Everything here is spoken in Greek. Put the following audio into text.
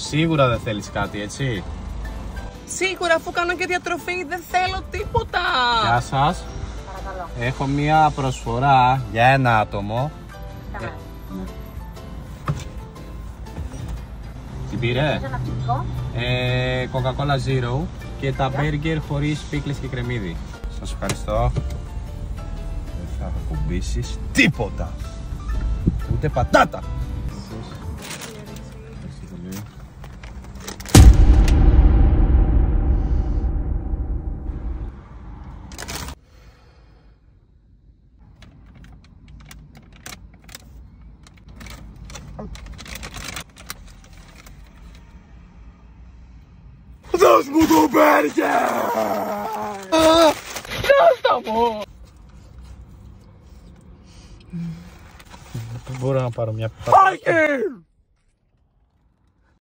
Σίγουρα δεν θέλεις κάτι, έτσι? Σίγουρα, αφού κάνω και διατροφή, δεν θέλω τίποτα. Γεια σας. Παρακαλώ. Έχω μία προσφορά για ένα άτομο. Καλά. Την πήρε? Θες ένα ψυχικό? Coca-Cola Zero και τα burger χωρίς πίκλες και κρεμμύδι. Σας ευχαριστώ. Δεν θα ακουμπήσεις τίποτα. Ούτε πατάτα. Δώσ' μου το μπέργκερ! Δώσ' το μου! Μπορώ να πάρω μια Μπέργκερ!